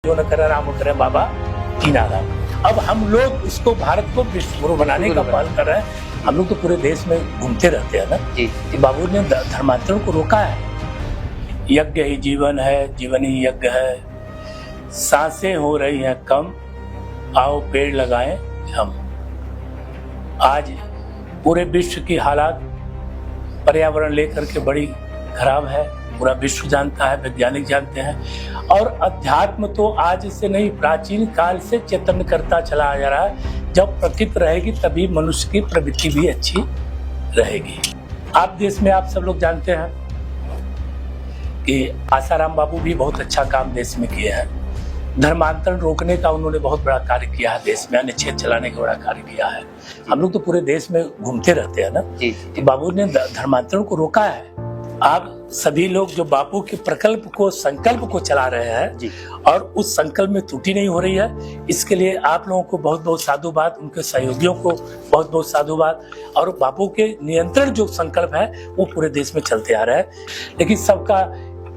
जो न करे राम करे बाबा कीना राम। अब हम लोग इसको भारत को विश्व गुरु बनाने का पहल कर रहे हैं। हम लोग तो पूरे देश में घूमते रहते हैं ना जी। बाबू ने धर्मांतरण को रोका है। यज्ञ ही जीवन है, जीवन ही यज्ञ है, सांसें हो रही हैं कम, आओ पेड़ लगाएं हम। आज पूरे विश्व की हालात पर्यावरण लेकर के बड़ी खराब है, पूरा विश्व जानता है, वैज्ञानिक जानते हैं। और अध्यात्म तो आज से नहीं, प्राचीन काल से चेतन करता चला आ जा रहा है। जब प्रकृति रहेगी तभी मनुष्य की प्रवृत्ति भी अच्छी रहेगी। आप देश में आप सब लोग जानते हैं कि आसाराम बापू भी बहुत अच्छा काम देश में किए हैं। धर्मांतरण रोकने का उन्होंने बहुत बड़ा कार्य किया है देश में, अनुच्छेद चलाने का बड़ा कार्य किया है। हम लोग तो पूरे देश में घूमते रहते हैं ना जी। बापू ने धर्मांतरण को रोका है। आप सभी लोग जो बापू के प्रकल्प को, संकल्प को चला रहे हैं जी, और उस संकल्प में त्रुटि नहीं हो रही है, इसके लिए आप लोगों को बहुत बहुत साधुवाद, उनके सहयोगियों को बहुत बहुत साधुवाद। और बापू के नियंत्रण जो संकल्प है वो पूरे देश में चलते आ रहा है। लेकिन सबका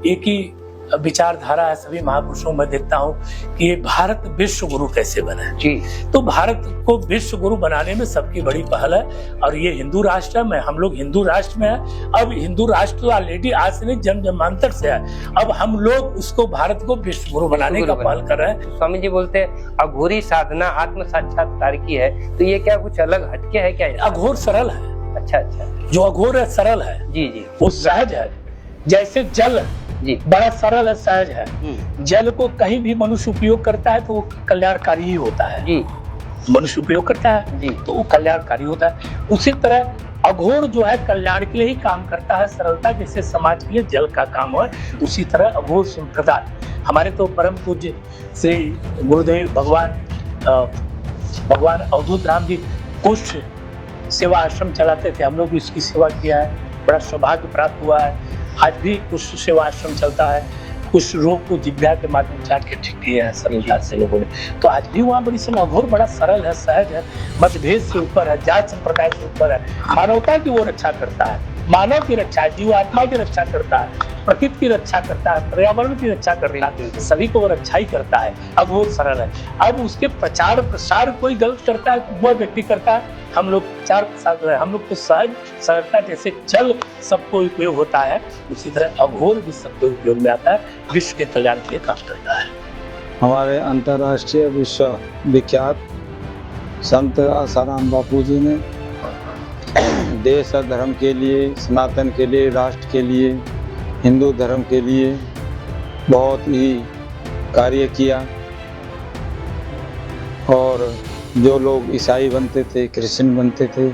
एक ही विचारधारा है, सभी महापुरुषों में देखता हूँ कि ये भारत विश्व गुरु कैसे बने जी। तो भारत को विश्व गुरु बनाने में सबकी बड़ी पहल है। और ये हिंदू राष्ट्र है, हम लोग हिंदू राष्ट्र में है। अब हिंदू राष्ट्र ऑलरेडी आज से नहीं, जन्म जन्मांतर से है। अब हम लोग उसको, भारत को विश्व गुरु बनाने का पहल कर रहे हैं। स्वामी जी बोलते हैं अघोरी साधना आत्म साक्षात्कार की है, तो ये क्या कुछ अलग हटके है क्या? अघोर सरल है। अच्छा, जो अघोर है सरल है जी जी, वो सहज है। जैसे जल जी बड़ा सरल है, सहज है। जल को कहीं भी मनुष्य उपयोग करता है तो वो कल्याणकारी ही होता है जी। मनुष्य उपयोग करता है जी तो वो कल्याणकारी होता है। उसी तरह अघोर जो है कल्याण के लिए ही काम करता है, सरलता जैसे समाज के लिए जल का काम है, उसी तरह अघोर संप्रदाय। हमारे तो परम पूज्य श्री गुरुदेव भगवान अवधूत राम जी कुष्ठ सेवा आश्रम चलाते थे। हम लोग भी इसकी सेवा किया है, बड़ा सौभाग्य प्राप्त हुआ है। आज भी कुष्ठ सेवा आश्रम चलता है। कुछ रोग को दिव्या के माध्यम से आके ठीक किए हैं सरलता से लोगों ने। तो आज भी वहाँ बड़ी समय अघोर बड़ा सरल है, सहज है, मतभेद से ऊपर है, जात संप्रदाय से ऊपर है, मानवता की वो रक्षा करता है, मानव की रक्षा, जीव आत्मा की रक्षा करता है, प्रकृति की रक्षा करता है, पर्यावरण की रक्षा करता है, सभी को वो रक्षा ही करता है। अब वो सरल है। अब उसके प्रचार प्रसार कोई गलत करता है वह व्यक्ति करता है, हम लोग प्रचार प्रसार है। हम लोग तो सहज सरलता जैसे जल सबको उपयोग होता है, उसी तरह अघोर भी सबको उपयोग में आता है, विश्व के कल्याण के लिए काम करता है। हमारे अंतर्राष्ट्रीय विश्व विख्यात संत आसाराम बापू जी ने देश और धर्म के लिए, सनातन के लिए, राष्ट्र के लिए, हिंदू धर्म के लिए बहुत ही कार्य किया। और जो लोग ईसाई बनते थे, क्रिश्चियन बनते थे,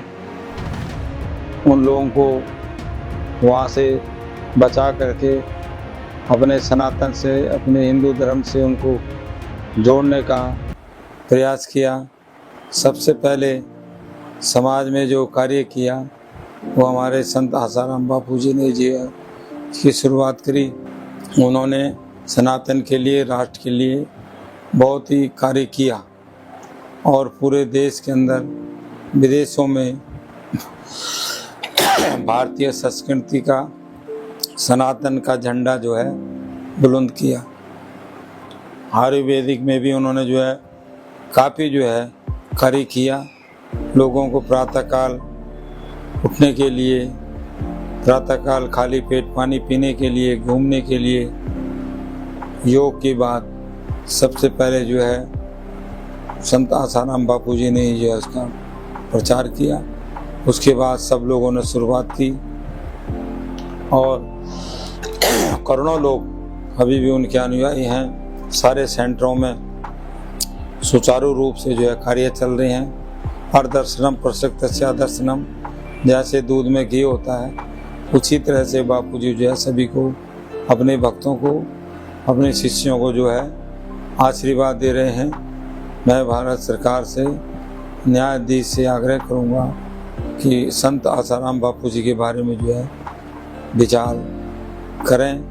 उन लोगों को वहाँ से बचा करके अपने सनातन से, अपने हिंदू धर्म से उनको जोड़ने का प्रयास किया। सबसे पहले समाज में जो कार्य किया वो हमारे संत आसाराम बापू जी ने जी की शुरुआत करी। उन्होंने सनातन के लिए, राष्ट्र के लिए बहुत ही कार्य किया और पूरे देश के अंदर, विदेशों में भारतीय संस्कृति का, सनातन का झंडा जो है बुलंद किया। आयुर्वेदिक में भी उन्होंने जो है काफ़ी जो है कार्य किया। लोगों को प्रातःकाल उठने के लिए, प्रातःकाल खाली पेट पानी पीने के लिए, घूमने के लिए, योग की बात सबसे पहले जो है संत आसाराम बापू जी ने ही जो है उसका प्रचार किया। उसके बाद सब लोगों ने शुरुआत की और करोड़ों लोग अभी भी उनके अनुयायी हैं। सारे सेंटरों में सुचारू रूप से जो है कार्य चल रहे हैं। हर दर्शनम प्रसक्तस्य दर्शनम, जैसे दूध में घी होता है, उसी तरह से बापू जी जो है सभी को, अपने भक्तों को, अपने शिष्यों को जो है आशीर्वाद दे रहे हैं। मैं भारत सरकार से, न्यायाधीश से आग्रह करूंगा कि संत आसाराम बापू जी के बारे में जो है विचार करें